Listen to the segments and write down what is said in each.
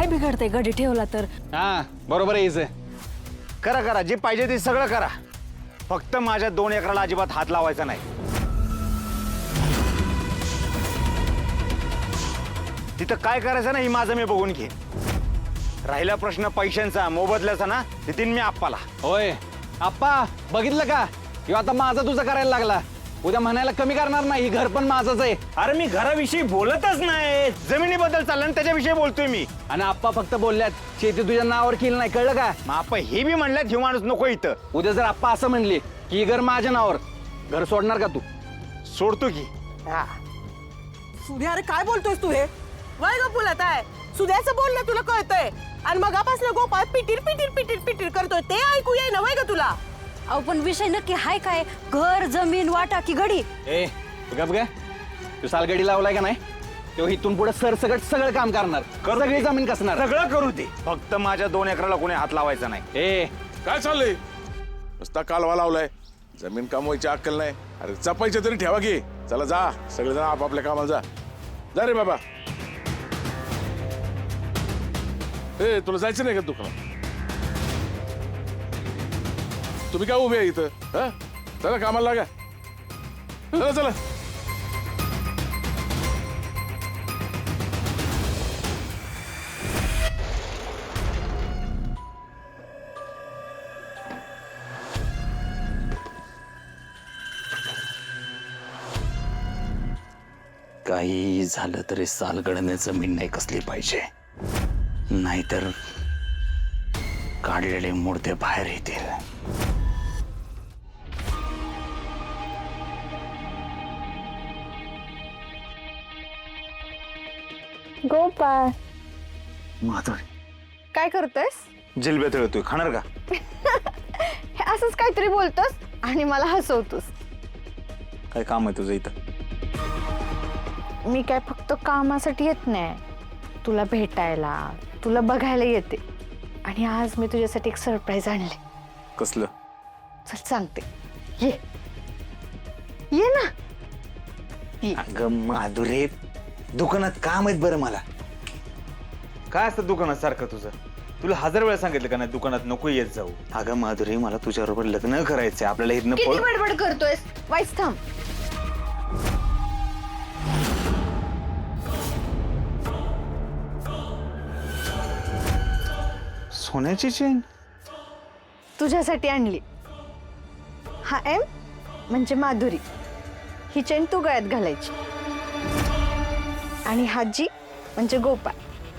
काय बिघडते गडी ठेवला तर? हा बरोबर आहे हिचं. करा करा, जे पाहिजे ते सगळं करा, फक्त माझ्या 2 एकराला अजिबात हात लावायचा नाही. तिथं काय करायचं ना, ही माझं मी बघून घे. राहिला प्रश्न पैशांचा मोबदल्याचा ना, देतीन मी आप्पाला. होय आप्पा, बघितलं का ह्यो आता माझा तुझा करायला लागला. उद्या म्हणायला कमी करणार नाही, घर पण माझंच आहे. अरे मी घराविषयी बोलतच नाही, जमिनीबद्दल चाललं आणि त्याच्याविषयी बोलतोय मी. आणि आप्पा फक्त बोलल्यात शेती तुझ्या नावावर केली नाही, कळलं का? मग आप्पा हे बी म्हणल्यात ह्यो माणूस नको इथं. उद्या जर आप्पा असं म्हणले की घर माझ्या नावावर, घर सोडणार का तू? सोडतो की. सुध्या अरे काय बोलतोयस तू हे? वय ग पुलत आहे, सुध्याचं बोलणं तुला कळतंय आणि मगापासून गोपाळ पिटीर पिटीर पिटीर पिटीर करतोय ते ऐकू येई ना वय ग तुला? अहो पण विषय नक्की हाय काय? घर जमीन वाटा की गडी? ए गप ग, तू सालगडी लावलाय का नाही, तो इथून पुढे सरसकट सगळं काम करणार, सगळी जमीन कसणार. सगळं करू दे, फक्त माझ्या 2 एकराला कोणी हात लावायचा नाही. ए काय चाललंय? नुसता कालवा लावलाय, जमीन कमवायची अक्कल नाही. अरे जपायचे तरी ठेवा की. चला जा, सगळेजण आपापल्या कामाला जा. जा रे बाबा. ए तुला जायचं नाही का दुकानात? तुम्ही काय उभे आहे इथं? हा चला कामाला लागा. चला चला. काही झालं तरी सालगडने जमीन नाही कसली पाहिजे, नाहीतर काढलेले मुर्दे बाहेर येतील. गोपाळ माधुरी, काय करतोयस? जिलब्या तळतोय, खाणार का? हे असंच काहीतरी बोलतोस आणि मला हसवतोस. काय काम आहे तुझं इथं? मी काय फक्त कामासाठी येत नाही, तुला भेटायला, तुला बघायला येते. आणि आज मी तुझ्यासाठी एक सरप्राईज आणले. कसलं? चल सांगते, ये ये ना. अगं माधुरे, दुकानात काम आहेत बरं मला. काय असतं दुकानात सारखं तुझं? तुला 1000 वेळा सांगितलं का नाही दुकानात नको येत जाऊ? अगं माधुरी, मला तुझ्याबरोबर लग्न करायचंय, आपल्याला इथनं किती बडबड करतोयस? वाईस थांब. सोन्याची चेन तुझ्यासाठी आणली. हा एम म्हणजे माधुरी, ही चेन तू गळ्यात घालायची. आणि हा जी म्हणजे गोपाळ,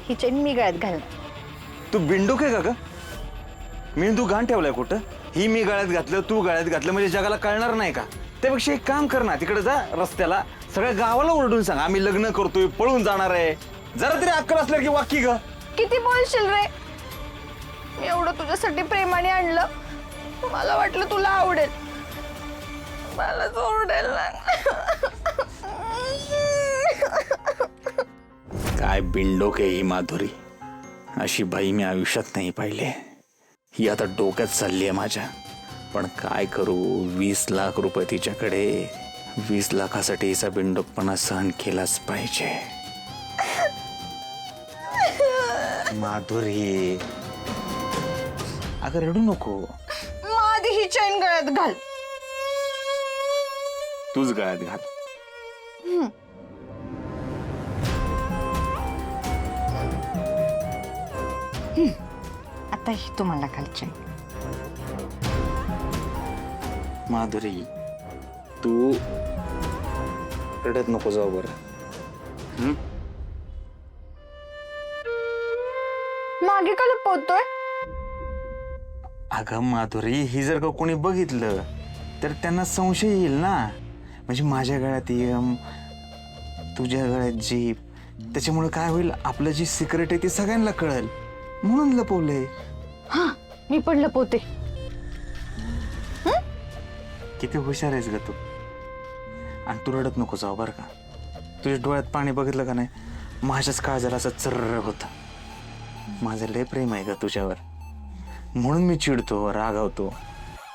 ही चेन मी गळ्यात घालणार. तू बिंडूक आहे का ग? मी तू घाण ठेवलाय कुठं? ही मी गळ्यात घातलं, तू गळ्यात घातलं म्हणजे जगाला कळणार नाही का? त्यापेक्षा एक काम कर ना, तिकडे जा रस्त्याला, सगळ्या गावाला ओरडून सांग आम्ही लग्न करतोय, पळून जाणार आहे. जरा तरी अक्कल असल्या की वाक्य ग. किती बोलशील रे? मी एवढं तुझ्यासाठी प्रेमाने आणलं, मला वाटलं तुला आवडेल, मला सोडेल ना. काय बिंडोक आहे ही माधुरी, अशी बाई मी आयुष्यात नाही पाहिले. ही आता डोक्यात चालली आहे माझ्या. पण काय करू, 20 लाख रुपये तिच्याकडे. 20 लाखासाठी हिचा बिंडोकपणा सहन केलाच पाहिजे. माधुरी अगं रडू नको. आधी ही चैन गळ्यात घाल. तूच गळ्यात घाल. आता ही तुम्हाला घाल चैन. माधुरी तू रडत नको जाऊ बरं. मागे का लपवतोय? अगं माधुरी, ही जर का कोणी बघितलं तर त्यांना संशय येईल ना. म्हणजे माझ्या गळ्यात यम, तुझ्या गळ्यात जीप, त्याच्यामुळे काय होईल, आपलं जी सिक्रेट आहे ती सगळ्यांना कळेल, म्हणून लपवलंय. हा मी पण लपवते. किती हुशार आहेस ग तू. आणि तू रडत नको जाऊ बरं का. तुझ्या डोळ्यात पाणी बघितलं का नाही, माझ्याच काळजाला असं चर्र होतं. माझं लय प्रेम आहे ग तुझ्यावर, म्हणून मी चिडतो, रागावतो.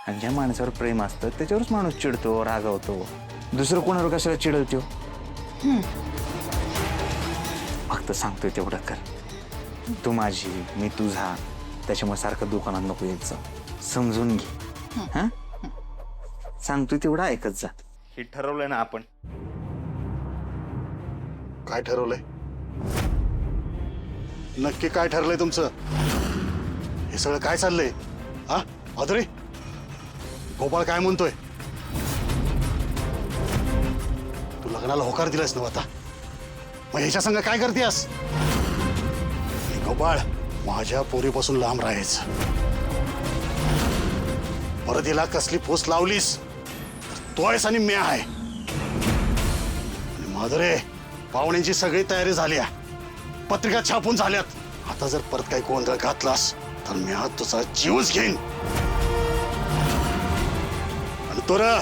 आणि ज्या माणसावर प्रेम असतं त्याच्यावरच माणूस चिडतो, रागावतो. दुसरं कोणावर कशाला चिडवतो? फक्त सांगतोय तेवढं कर. तू माझी मी तुझा, त्याच्यामुळे सारखं दुकानात नको येत जा. समजून घे. हा सांगतोय तेवढं ऐकत जा. हे ठरवलंय ना आपण. काय ठरवलंय? नक्की काय ठरलंय तुमचं? हे सगळं काय चाललंय? हा माधुरी, गोपाळ काय म्हणतोय? तू लग्नाला होकार दिलास ना आता, मग ह्याच्या संग काय करतेस? गोपाळ, माझ्या पोरीपासून लांब राहायचं. परत हिला कसली पोस्ट लावलीस तर तो आहेस आणि मी आहे. आणि माधुरे, पाहुण्यांची सगळी तयारी झाली आहे, पत्रिका छापून झाल्यात. आता जर परत काही गोंधळ घातलास तर मी आज तुझा जीवच घेईन. आणि तो र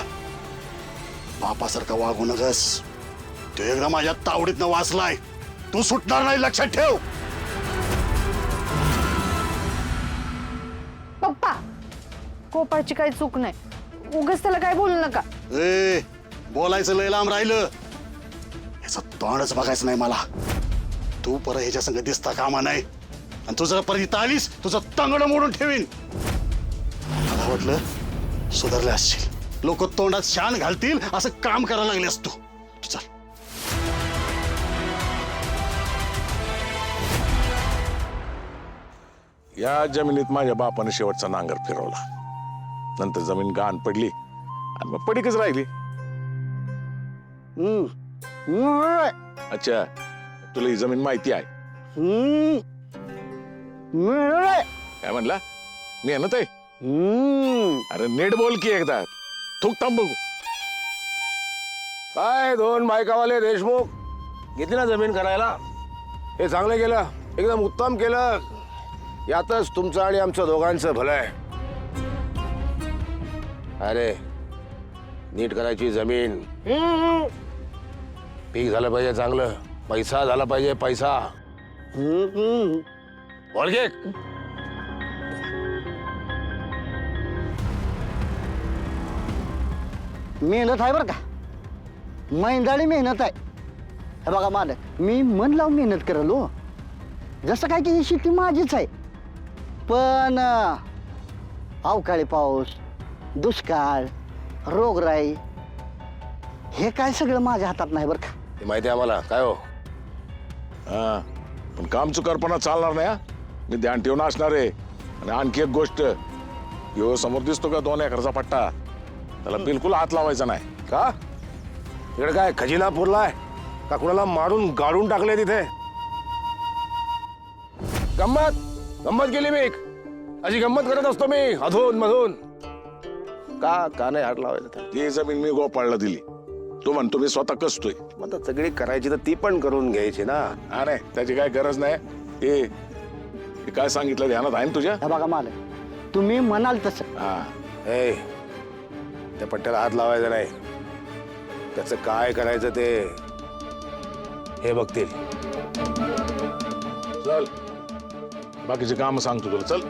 बापासारखा वागू नकस. तो एकदा माझ्या तावडीतनं वाचलाय, तू सुटणार नाही, लक्षात ठेव. पप्पा, गोपाळची काही चूक नाही, उगाच त्याला काय बोलू नका. ए, बोलायचं लय लांब राहिलं. ह्याचं तोंडच बघायचं नाही मला. तू परत ह्याच्या संग दिसता कामा नाही. आणि तू जर परत इथं आलीस, तुझं तंगड मोडून ठेवीन. मला वाटलं सुधारले असशील, लोक तोंडात शान घालतील असं काम करायला लागलेस तू. चल. या जमिनीत माझ्या बापाने शेवटचा नांगर फिरवला. नंतर जमीन गाण पडली आणि मग पडीकच राहिली. अच्छा, तुला ही जमीन माहिती आहे? काय म्हणला? मेहनत आहे. अरे नीट बोल की एकदा, थूक थांब बघू. काय दोन बायकावाले देशमुख घेतली ना जमीन करायला? हे चांगलं केलं, एकदम उत्तम केलं. यातच तुमचं आणि आमचं दोघांचं भलं आहे. अरे नीट करायची जमीन, पीक झालं पाहिजे चांगलं, पैसा झाला पाहिजे पैसा. बोल घे. मेहनत आहे बरं का, मैंदाळी मेहनत आहे. हे बघा मालक, मी मन लावून मेहनत करल हो. जसं काय की ही शेती माझीच आहे, पण अवकाळी पाऊस, दुष्काळ, रोगराई हे काय सगळं माझ्या हातात नाही बरं का. ते माहिती आहे आम्हाला. काय हो, हा, पण काम चुकारपणा चालणार नाही. हा, मी ध्यान ठेवून असणार आहे. आणि आणखी एक गोष्ट, यो समोर दिसतो का 2 एकरचा पट्टा, त्याला बिलकुल हात लावायचा नाही. का इकडे काय खजिना पुरलाय का? कुणाला मारून गाडून टाकले तिथे? गंमत केली मी, अशी गंमत करत असतो मी अधून मधून. का नाही हात लावायचं? ती जमीन मी गोपाळला दिली. तो म्हणतो मी स्वतः कसतोय. मग सगळी करायची तर ती पण करून घ्यायची ना. हा नाही, त्याची काय गरज नाही. ते काय सांगितलं ध्यानात आहे ना तुझ्या? हे बघा मालक, तुम्ही म्हणाल तसं. हा, ए, त्या पट्ट्याला हात लावायचा नाही. त्याचं काय करायचं ते हे बघतील. चल, बाकीचे काम सांगतो तुला. चल.